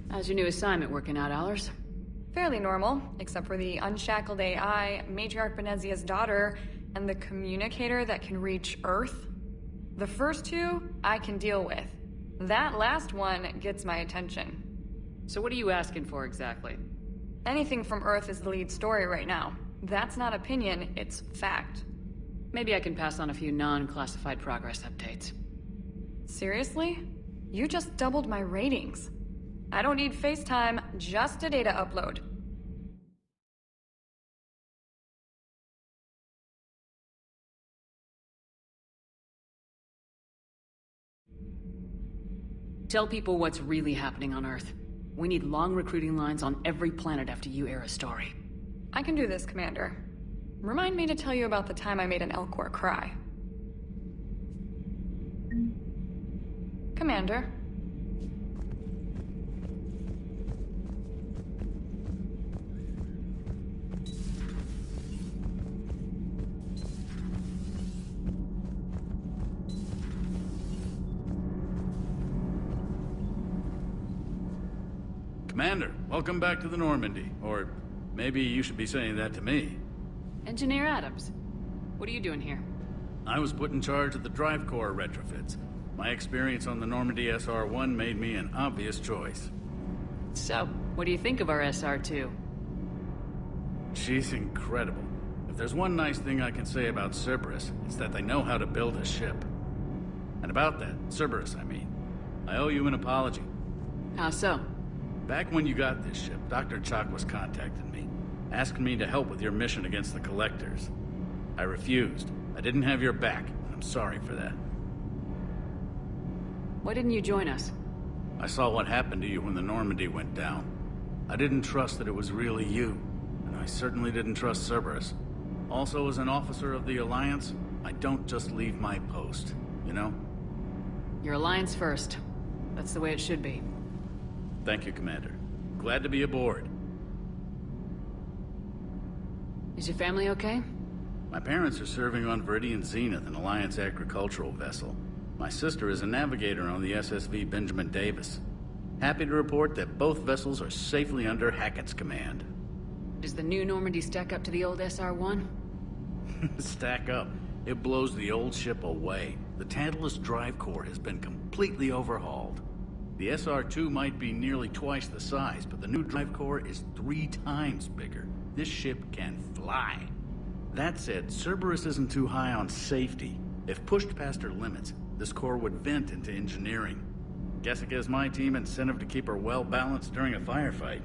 How's your new assignment working out, Allers? Fairly normal, except for the unshackled AI, Matriarch Benezia's daughter, and the communicator that can reach Earth. The first two, I can deal with. That last one gets my attention. So what are you asking for exactly? Anything from Earth is the lead story right now. That's not opinion, it's fact. Maybe I can pass on a few non-classified progress updates. Seriously? You just doubled my ratings. I don't need FaceTime, just a data upload. Tell people what's really happening on Earth. We need long recruiting lines on every planet after you air a story. I can do this, Commander. Remind me to tell you about the time I made an Elcor cry. Commander. Commander, welcome back to the Normandy. Or maybe you should be saying that to me. Engineer Adams, what are you doing here? I was put in charge of the drive core retrofits. My experience on the Normandy SR-1 made me an obvious choice. So, what do you think of our SR-2? She's incredible. If there's one nice thing I can say about Cerberus, it's that they know how to build a ship. And about that, Cerberus, I mean, I owe you an apology. How so? Back when you got this ship, Dr. Chakwas contacted me, asking me to help with your mission against the Collectors. I refused. I didn't have your back, and I'm sorry for that. Why didn't you join us? I saw what happened to you when the Normandy went down. I didn't trust that it was really you, and I certainly didn't trust Cerberus. Also, as an officer of the Alliance, I don't just leave my post, you know? Your Alliance first. That's the way it should be. Thank you, Commander. Glad to be aboard. Is your family okay? My parents are serving on Viridian Zenith, an Alliance agricultural vessel. My sister is a navigator on the SSV Benjamin Davis. Happy to report that both vessels are safely under Hackett's command. Does the new Normandy stack up to the old SR-1? Stack up. It blows the old ship away. The Tantalus drive core has been completely overhauled. The SR-2 might be nearly twice the size, but the new drive core is 3 times bigger. This ship can fly. That said, Cerberus isn't too high on safety. If pushed past her limits, this core would vent into engineering. Guess it gives my team incentive to keep her well-balanced during a firefight.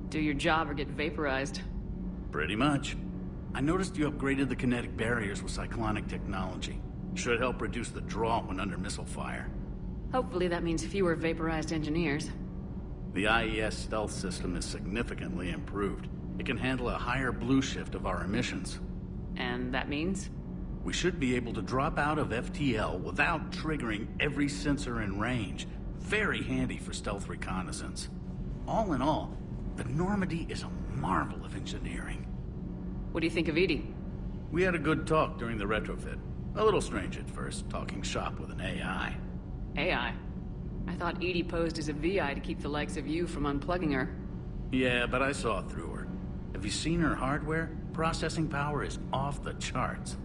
Do your job or get vaporized. Pretty much. I noticed you upgraded the kinetic barriers with cyclonic technology. Should help reduce the draw when under missile fire. Hopefully that means fewer vaporized engineers. The IES stealth system is significantly improved. It can handle a higher blue shift of our emissions. And that means? We should be able to drop out of FTL without triggering every sensor in range. Very handy for stealth reconnaissance. All in all, the Normandy is a marvel of engineering. What do you think of Edie? We had a good talk during the retrofit. A little strange at first, talking shop with an AI. AI? I thought Edie posed as a VI to keep the likes of you from unplugging her. Yeah, but I saw through her. Have you seen her hardware? Processing power is off the charts.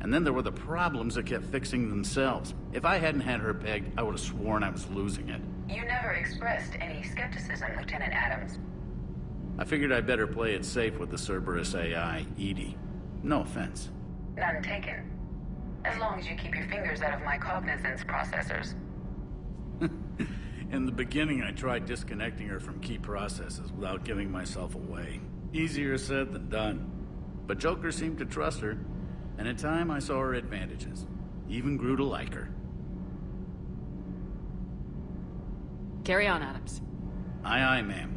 And then there were the problems that kept fixing themselves. If I hadn't had her pegged, I would have sworn I was losing it. You never expressed any skepticism, Lieutenant Adams. I figured I'd better play it safe with the Cerberus AI, Edie. No offense. None taken. As long as you keep your fingers out of my cognizance processors. In the beginning, I tried disconnecting her from key processes without giving myself away. Easier said than done. But Joker seemed to trust her, and in time I saw her advantages. Even grew to like her. Carry on, Adams. Aye, aye, ma'am.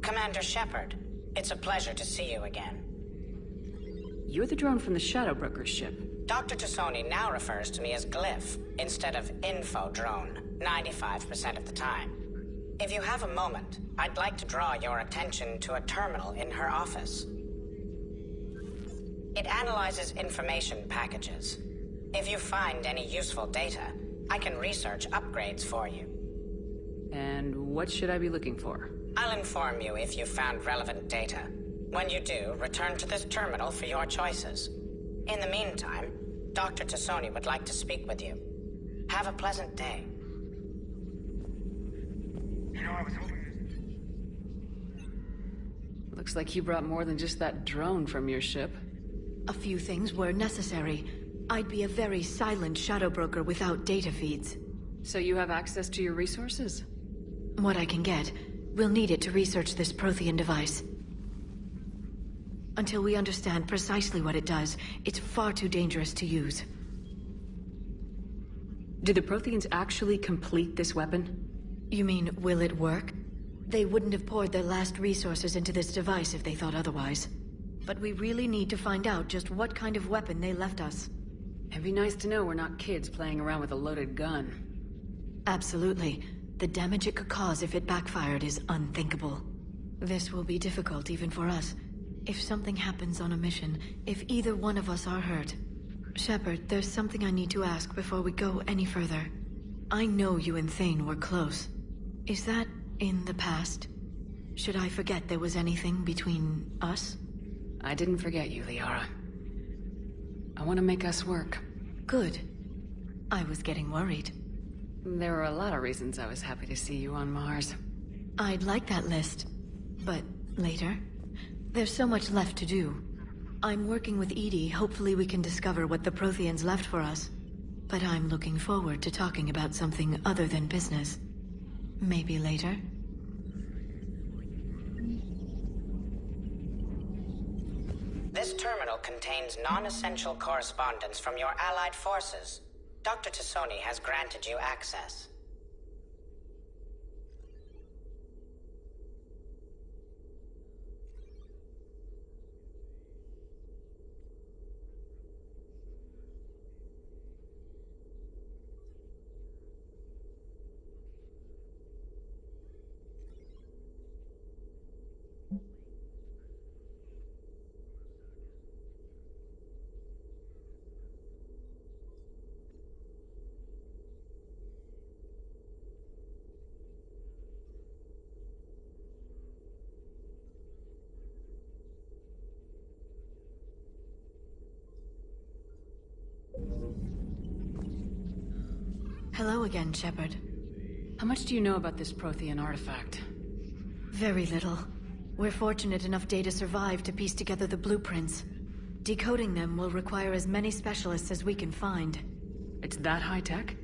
Commander Shepard, it's a pleasure to see you again. You're the drone from the Shadow Broker's ship. Dr. Tassoni now refers to me as Glyph, instead of Info Drone, 95% of the time. If you have a moment, I'd like to draw your attention to a terminal in her office. It analyzes information packages. If you find any useful data, I can research upgrades for you. And what should I be looking for? I'll inform you if you found relevant data. When you do, return to this terminal for your choices. In the meantime, Dr. Tassoni would like to speak with you. Have a pleasant day. Looks like you brought more than just that drone from your ship. A few things were necessary. I'd be a very silent shadow broker without data feeds. So you have access to your resources? What I can get. We'll need it to research this Prothean device. Until we understand precisely what it does, it's far too dangerous to use. Did the Protheans actually complete this weapon? You mean, will it work? They wouldn't have poured their last resources into this device if they thought otherwise. But we really need to find out just what kind of weapon they left us. It'd be nice to know we're not kids playing around with a loaded gun. Absolutely. The damage it could cause if it backfired is unthinkable. This will be difficult even for us. If something happens on a mission, if either one of us are hurt. Shepard, there's something I need to ask before we go any further. I know you and Thane were close. Is that in the past? Should I forget there was anything between us? I didn't forget you, Liara. I want to make us work. Good. I was getting worried. There were a lot of reasons I was happy to see you on Mars. I'd like that list. But later? There's so much left to do. I'm working with EDI. Hopefully we can discover what the Protheans left for us. But I'm looking forward to talking about something other than business. Maybe later? This terminal contains non-essential correspondence from your allied forces. Dr. Tassoni has granted you access. Hello again, Shepard. How much do you know about this Prothean artifact? Very little. We're fortunate enough Data survived to piece together the blueprints. Decoding them will require as many specialists as we can find. It's that high-tech?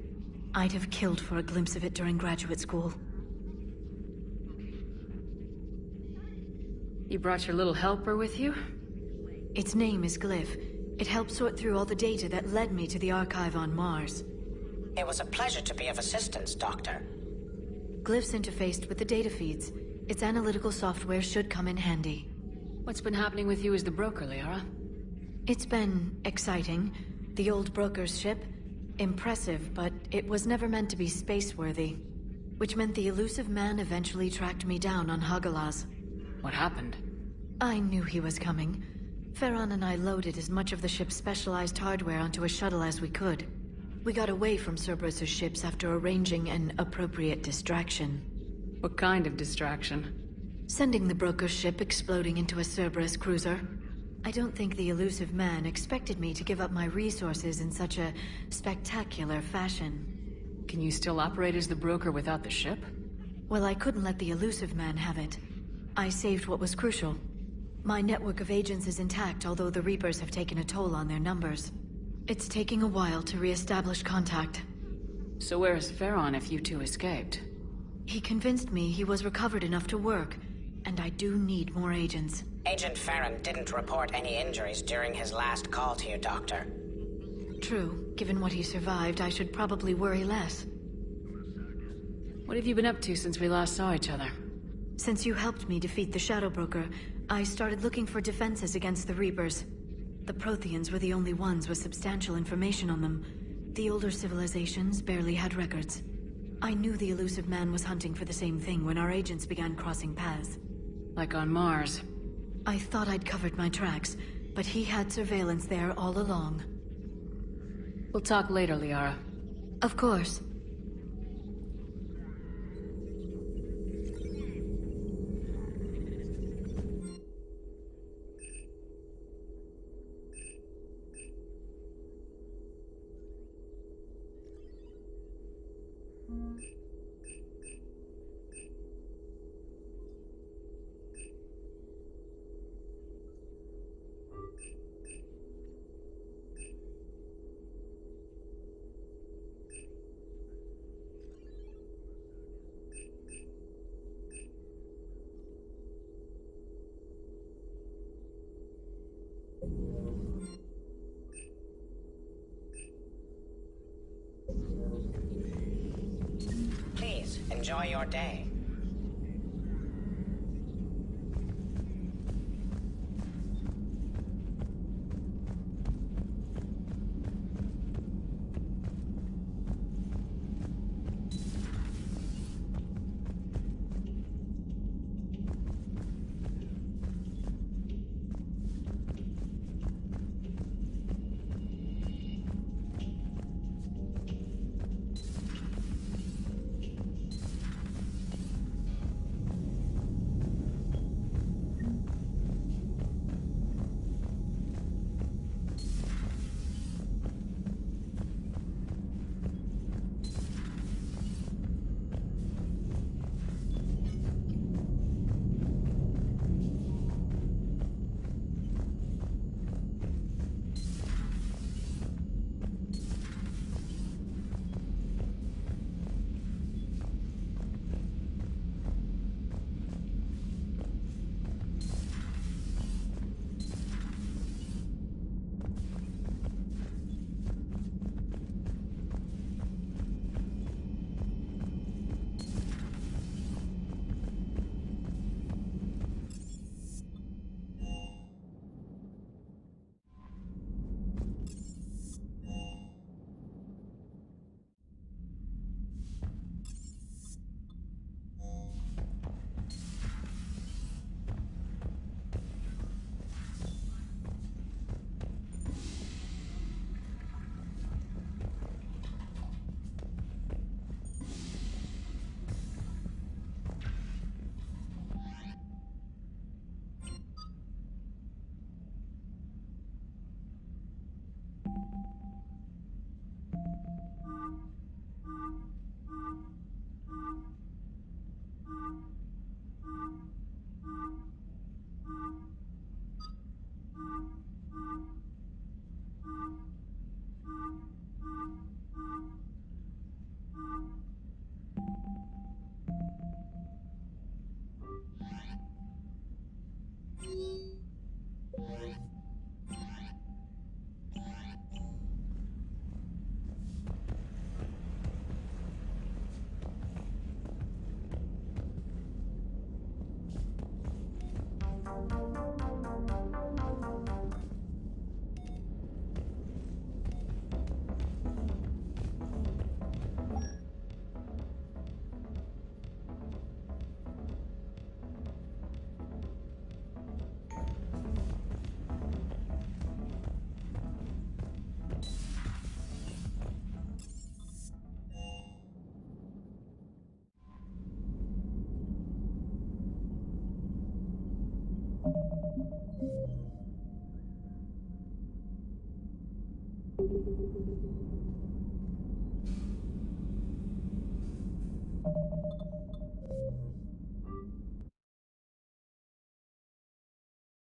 I'd have killed for a glimpse of it during graduate school. You brought your little helper with you? Its name is Glyph. It helped sort through all the data that led me to the archive on Mars. It was a pleasure to be of assistance, Doctor. Glyph's interfaced with the data feeds. Its analytical software should come in handy. What's been happening with you as the broker, Liara? It's been exciting. The old broker's ship. Impressive, but it was never meant to be space-worthy. Which meant the elusive man eventually tracked me down on Hagalaz. What happened? I knew he was coming. Farron and I loaded as much of the ship's specialized hardware onto a shuttle as we could. We got away from Cerberus' ships after arranging an appropriate distraction. What kind of distraction? Sending the broker's ship exploding into a Cerberus cruiser. I don't think the elusive man expected me to give up my resources in such a spectacular fashion. Can you still operate as the broker without the ship? Well, I couldn't let the elusive man have it. I saved what was crucial. My network of agents is intact, although the Reapers have taken a toll on their numbers. It's taking a while to re-establish contact. So where is Farron if you two escaped? He convinced me he was recovered enough to work, and I do need more agents. Agent Farron didn't report any injuries during his last call to you, Doctor. True. Given what he survived, I should probably worry less. What have you been up to since we last saw each other? Since you helped me defeat the Shadow Broker, I started looking for defenses against the Reapers. The Protheans were the only ones with substantial information on them. The older civilizations barely had records. I knew the elusive man was hunting for the same thing when our agents began crossing paths. Like on Mars. I thought I'd covered my tracks, but he had surveillance there all along. We'll talk later, Liara. Of course. Please, enjoy your day.